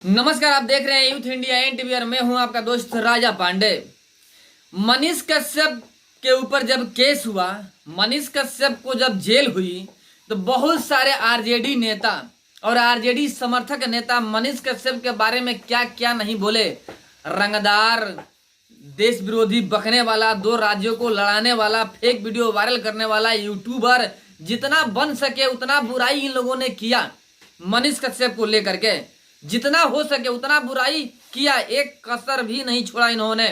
नमस्कार, आप देख रहे हैं यूथ इंडिया एनटीवी और मैं हूं आपका दोस्त राजा पांडे। मनीष कश्यप के ऊपर जब केस हुआ, मनीष कश्यप को जब जेल हुई तो बहुत सारे आरजेडी नेता और आरजेडी समर्थक नेता मनीष कश्यप के बारे में क्या क्या नहीं बोले। रंगदार, देश विरोधी, बकने वाला, दो राज्यों को लड़ाने वाला, फेक वीडियो वायरल करने वाला यूट्यूबर, जितना बन सके उतना बुराई इन लोगों ने किया। मनीष कश्यप को लेकर के जितना हो सके उतना बुराई किया, एक कसर भी नहीं छोड़ा इन्होंने।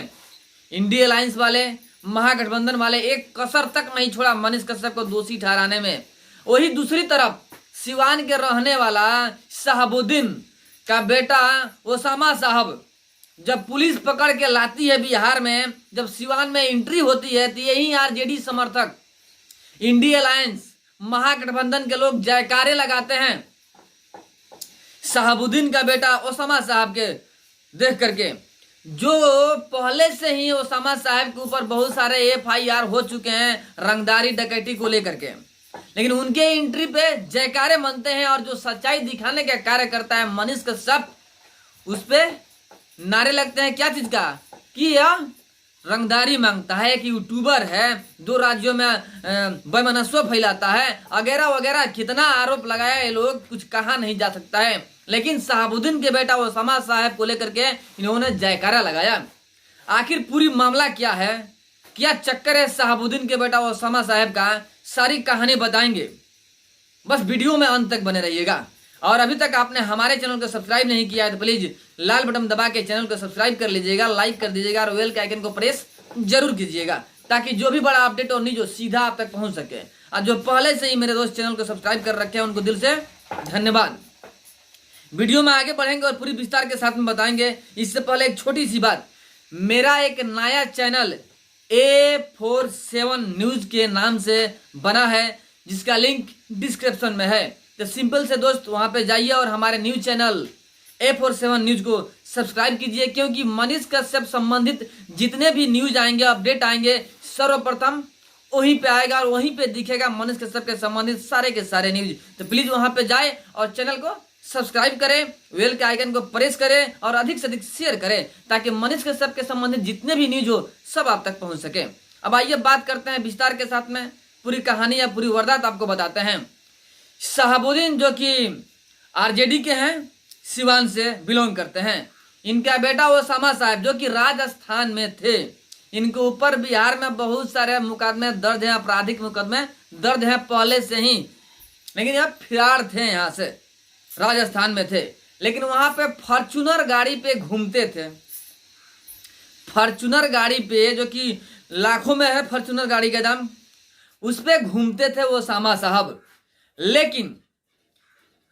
इंडिया अलायंस वाले, महागठबंधन वाले एक कसर तक नहीं छोड़ा मनीष कश्यप को दोषी ठहराने में। वही दूसरी तरफ सिवान के रहने वाला शहाबुद्दीन का बेटा ओसामा साहब जब पुलिस पकड़ के लाती है बिहार में, जब सिवान में एंट्री होती है तो यही आरजेडी समर्थक, इंडिया अलायंस, महागठबंधन के लोग जयकारे लगाते हैं शहाबुद्दीन का बेटा ओसामा साहब के देख करके। जो पहले से ही ओसामा साहब के ऊपर बहुत सारे एफआईआर हो चुके हैं रंगदारी डकैती को लेकर के, लेकिन उनके एंट्री पे जयकारे मनते हैं। और जो सच्चाई दिखाने का कार्य करता है मनीष कश्यप, उस पे नारे लगते हैं क्या चीज का, कि यह रंगदारी मांगता है, कि यूट्यूबर है, दो राज्यों में वैमनस्य फैलाता है, वगैरह वगैरह। कितना आरोप लगाया ये लोग, कुछ कहा नहीं जा सकता है। लेकिन शहाबुद्दीन के बेटा ओसामा साहब को लेकर के इन्होंने जयकारा लगाया। आखिर पूरी मामला क्या है, क्या चक्कर है शहाबुद्दीन के बेटा ओसामा साहब का, सारी कहानी बताएंगे। बस वीडियो में अंत तक बने रहिएगा। और अभी तक आपने हमारे चैनल को सब्सक्राइब नहीं किया है तो प्लीज लाल बटन दबा के चैनल को सब्सक्राइब कर लीजिएगा, लाइक कर दीजिएगा और बेल के आइकन को प्रेस जरूर कीजिएगा, ताकि जो भी बड़ा अपडेट और न्यूज सीधा आप तक पहुंच सके। और जो पहले से ही मेरे दोस्त चैनल को सब्सक्राइब कर रखे हैं उनको दिल से धन्यवाद। वीडियो में आगे बढ़ेंगे और पूरी विस्तार के साथ में बताएंगे। इससे पहले एक छोटी सी बात, मेरा एक नया चैनल A47 न्यूज के नाम से बना है, जिसका लिंक डिस्क्रिप्शन में है। तो सिंपल से दोस्त वहां पे जाइए और हमारे न्यूज चैनल A47 न्यूज को सब्सक्राइब कीजिए, क्योंकि मनीष कश्यप संबंधित जितने भी न्यूज आएंगे, अपडेट आएंगे, सर्वप्रथम वहीं पे आएगा और वहीं पे दिखेगा मनीष कश्यप के संबंधित सारे के सारे न्यूज। तो प्लीज वहां पे जाए और चैनल को सब्सक्राइब करें, बेल के आइकन को प्रेस करें और अधिक से अधिक शेयर करें, ताकि मनीष कश्यप के संबंधित जितने भी न्यूज हो सब आप तक पहुंच सके। अब आइए बात करते हैं विस्तार के साथ में, पूरी कहानी या पूरी वारदात आपको बताते हैं। शहाबुद्दीन जो कि आरजेडी के हैं, सिवान से बिलोंग करते हैं। इनका बेटा ओसामा साहब जो कि राजस्थान में थे, इनके ऊपर बिहार में बहुत सारे मुकदमे दर्ज हैं, आपराधिक मुकदमे दर्ज हैं पहले से ही। लेकिन यह फिरार थे, यहाँ से राजस्थान में थे, लेकिन वहां पे फॉर्चूनर गाड़ी पे घूमते थे। फॉर्चूनर गाड़ी पे, जो कि लाखों में है फॉर्चूनर गाड़ी का दाम, उस पे घूमते थे ओसामा साहब। लेकिन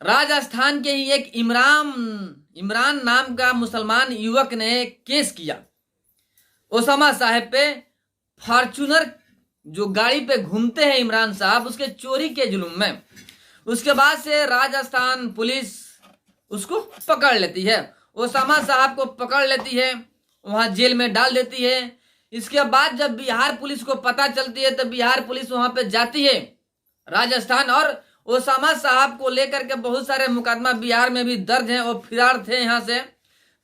राजस्थान के ही एक इमरान नाम का मुसलमान युवक ने केस किया ओसामा साहब पे। फॉर्चूनर जो गाड़ी पे घूमते हैं इमरान साहब, उसके चोरी के जुल्म में। उसके बाद से राजस्थान पुलिस उसको पकड़ लेती है, ओसामा साहब को पकड़ लेती है, वहां जेल में डाल देती है। इसके बाद जब बिहार पुलिस को पता चलती है तो बिहार पुलिस वहां पे जाती है राजस्थान, और ओसामा साहब को लेकर के बहुत सारे मुकदमा बिहार में भी दर्ज हैं और फिरार थे यहाँ से,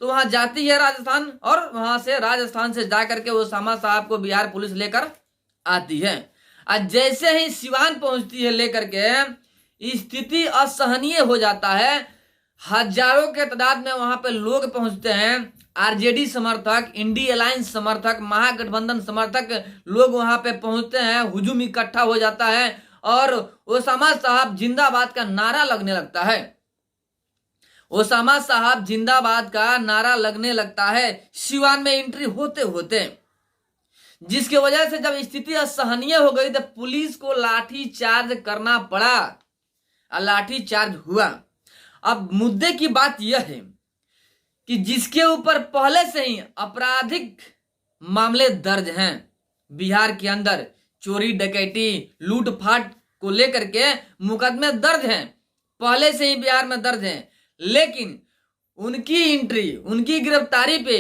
तो वहां जाती है राजस्थान, और वहां से राजस्थान से जाकर के ओसामा साहब को बिहार पुलिस लेकर आती है। और जैसे ही सिवान पहुंचती है लेकर के, स्थिति असहनीय हो जाता है। हजारों के तादाद में वहां पे लोग पहुंचते हैं, आरजेडी समर्थक, इंडिया अलायंस समर्थक, महागठबंधन समर्थक लोग वहां पे पहुंचते हैं। हुजूम इकट्ठा हो जाता है और ओसामा साहब जिंदाबाद का नारा लगने लगता है। ओसामा साहब जिंदाबाद का नारा लगने लगता है सिवान में एंट्री होते होते, जिसकी वजह से जब स्थिति असहनीय हो गई तो पुलिस को लाठी चार्ज करना पड़ा और लाठी चार्ज हुआ। अब मुद्दे की बात यह है कि जिसके ऊपर पहले से ही आपराधिक मामले दर्ज हैं बिहार के अंदर, चोरी डकैती लूटपाट को लेकर के मुकदमे दर्ज हैं, पहले से ही बिहार में दर्ज हैं, लेकिन उनकी एंट्री, उनकी गिरफ्तारी पे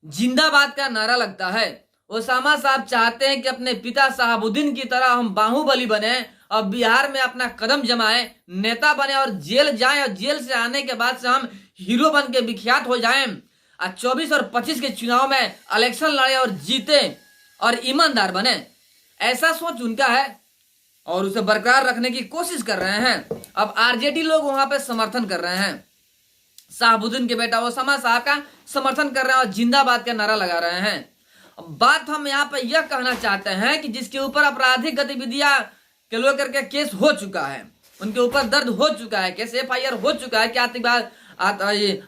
जिंदाबाद का नारा लगता है। ओसामा साहब चाहते हैं कि अपने पिता शहाबुद्दीन की तरह हम बाहुबली बने और बिहार में अपना कदम जमाए, नेता बने और जेल जाएं, और जेल से आने के बाद से हम हीरो बन के विख्यात हो जाएं, और 24 और 25 के चुनाव में इलेक्शन लड़े और जीते और ईमानदार बने। ऐसा सोच उनका है और उसे बरकरार रखने की कोशिश कर रहे हैं। अब आरजेडी लोग वहां पे समर्थन कर रहे हैं, शहाबुद्दीन के बेटा ओसामा साहब का समर्थन कर रहे हैं और जिंदाबाद का नारा लगा रहे हैं। अब बात हम यहाँ पे यह कहना चाहते हैं कि जिसके ऊपर आपराधिक गतिविधियां के लो करके केस हो चुका है, उनके ऊपर दर्द हो चुका है, केस FIR हो चुका है कि आतंकवाद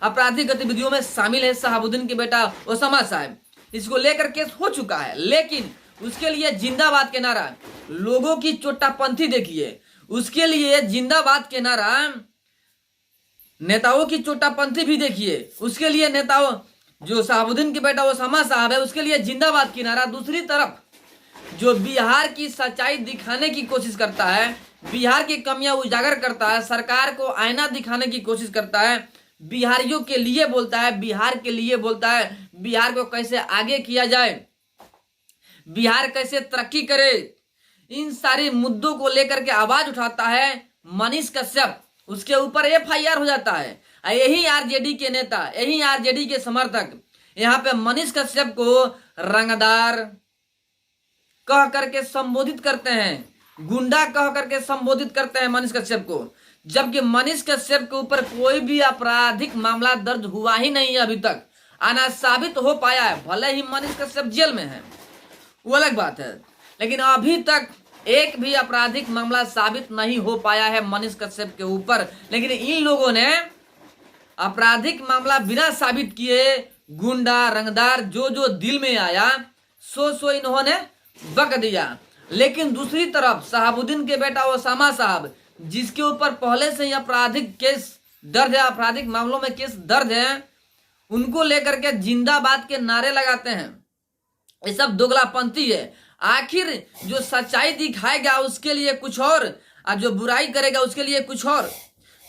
आपराधिक गतिविधियों में शामिल है शहाबुद्दीन के बेटा ओसामा साहब, इसको लेकर केस हो चुका है। लेकिन उसके लिए जिंदाबाद के नारा, लोगों की चोटापंथी देखिए, उसके लिए जिंदाबाद के नारा, नेताओं की चोटापंथी भी देखिए, उसके लिए नेताओं जो शहाबुद्दीन के बेटा ओसामा साहब है उसके लिए जिंदाबाद की नारा। दूसरी तरफ जो बिहार की सच्चाई दिखाने की कोशिश करता है, बिहार की कमियां उजागर करता है, सरकार को आईना दिखाने की कोशिश करता है, बिहारियों के लिए बोलता है, बिहार के लिए बोलता है, बिहार को कैसे आगे किया जाए, बिहार कैसे तरक्की करे, इन सारे मुद्दों को लेकर के आवाज उठाता है मनीष कश्यप, उसके ऊपर FIR हो जाता है। यही आरजेडी के नेता, यही आरजेडी के समर्थक यहाँ पे मनीष कश्यप को रंगदार कह करके संबोधित करते हैं, गुंडा कह करके संबोधित करते हैं मनीष कश्यप को, जबकि मनीष कश्यप के ऊपर कोई भी आपराधिक मामला दर्ज हुआ ही नहीं है अभी तक, आना साबित हो पाया है। भले ही मनीष कश्यप जेल में है, वो अलग बात है, लेकिन अभी तक एक भी आपराधिक मामला साबित नहीं हो पाया है मनीष कश्यप के ऊपर। लेकिन इन लोगों ने आपराधिक मामला बिना साबित किए गुंडा रंगदार जो जो दिल में आया सो इन्होंने बक दिया। लेकिन दूसरी तरफ शहाबुद्दीन के बेटा ओसामा साहब, जिसके ऊपर पहले से ही आपराधिक केस दर्ज है, आपराधिक मामलों में केस दर्ज है, उनको लेकर के जिंदाबाद के नारे लगाते हैं। ये सब दोगलापंथी है। आखिर जो सच्चाई दिखाएगा उसके लिए कुछ और जो बुराई करेगा उसके लिए कुछ और।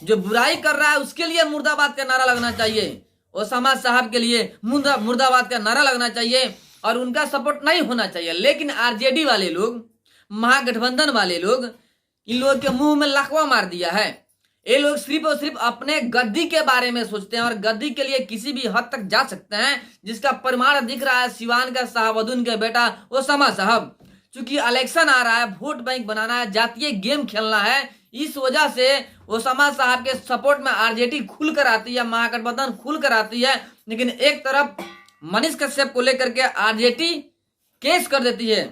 जो बुराई कर रहा है उसके लिए मुर्दाबाद का नारा लगना चाहिए, ओसामा साहब के लिए मुर्दाबाद का नारा लगना चाहिए और उनका सपोर्ट नहीं होना चाहिए। लेकिन आरजेडी वाले लोग, महागठबंधन वाले लोग, इन लोगों के मुंह में लकवा मार दिया है। ये लोग सिर्फ और सिर्फ अपने गद्दी के बारे में सोचते हैं और गद्दी के लिए किसी भी हद तक जा सकते हैं, जिसका प्रमाण दिख रहा है सिवान का शहाबुद्दीन के बेटा ओसामा साहब। चूंकि इलेक्शन आ रहा है, वोट बैंक बनाना है, जातीय गेम खेलना है, इस वजह से ओसामा साहब के सपोर्ट में आरजेडी खुलकर आती है, महागठबंधन खुलकर आती है। लेकिन एक तरफ मनीष कश्यप को लेकर के आरजेडी केस कर देती है,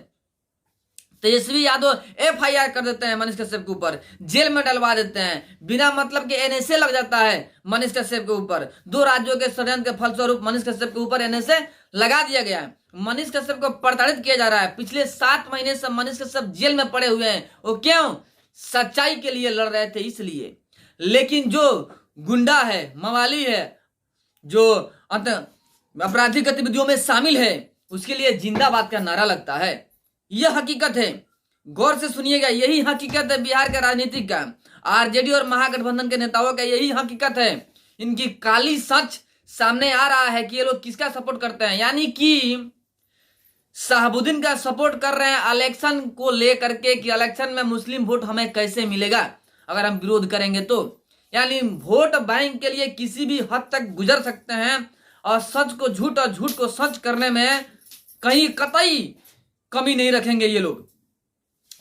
तेजस्वी यादव FIR कर देते हैं मनीष कश्यप के ऊपर, जेल में डलवा देते हैं, बिना मतलब के NSA लग जाता है मनीष कश्यप के ऊपर। 2 राज्यों के षड्यंत्र के फलस्वरूप मनीष कश्यप के ऊपर NSA लगा दिया गया है। मनीष कश्यप को प्रताड़ित किया जा रहा है। पिछले 7 महीने से मनीष कश्यप जेल में पड़े हुए हैं। वो क्यों? सच्चाई के लिए लड़ रहे थे इसलिए। लेकिन जो गुंडा है, मवाली है, जो आपराधिक गतिविधियों में शामिल है, उसके लिए जिंदाबाद का नारा लगता है। यह हकीकत है, गौर से सुनिएगा, यही हकीकत है बिहार के राजनीतिक का, आरजेडी और महागठबंधन के नेताओं का यही हकीकत है। इनकी काली सच सामने आ रहा है कि ये लोग किसका सपोर्ट करते हैं, यानी कि शहाबुद्दीन का सपोर्ट कर रहे हैं इलेक्शन को लेकर के कि इलेक्शन में मुस्लिम वोट हमें कैसे मिलेगा अगर हम विरोध करेंगे तो। यानी वोट बैंक के लिए किसी भी हद तक गुजर सकते हैं और सच को झूठ और झूठ को सच करने में कहीं कतई कमी नहीं रखेंगे। ये लोग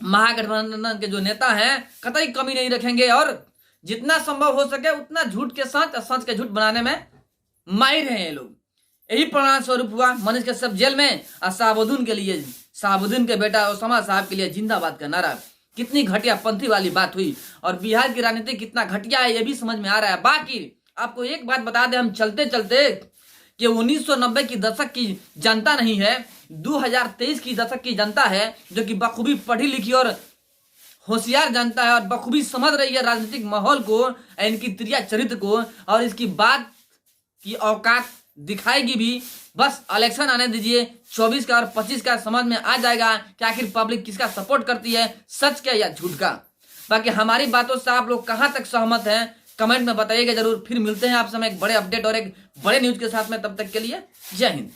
महागठबंधन के जो नेता हैं कतई कमी नहीं रखेंगे और जितना संभव हो सके उतना झूठ के सच और सच के झूठ बनाने में माहिर हैं ये लोग। यही परिणाम स्वरूप हुआ मनीष कश्यप जेल में और शहाबुद्दीन के लिए, शहाबुद्दीन के बेटा ओसामा साहब के लिए जिंदाबाद का नारा। कितनी घटिया पंथी वाली बात हुई और बिहार की राजनीति कितना घटिया है ये भी समझ में आ रहा है। बाकी आपको एक बात बता दें हम चलते चलते कि 1990 की दशक की जनता नहीं है, 2023 की दशक की जनता है, जो कि बखूबी पढ़ी लिखी और होशियार जनता है और बखूबी समझ रही है राजनीतिक माहौल को, इनकी क्रिया चरित्र को, और इसकी बात की औकात दिखाएगी भी। बस इलेक्शन आने दीजिए, 24 का और 25 का समझ में आ जाएगा कि आखिर पब्लिक किसका सपोर्ट करती है, सच का या झूठ का। बाकी हमारी बातों से आप लोग कहां तक सहमत हैं कमेंट में बताइएगा जरूर। फिर मिलते हैं आप समय एक बड़े अपडेट और एक बड़े न्यूज के साथ में, तब तक के लिए जय हिंद।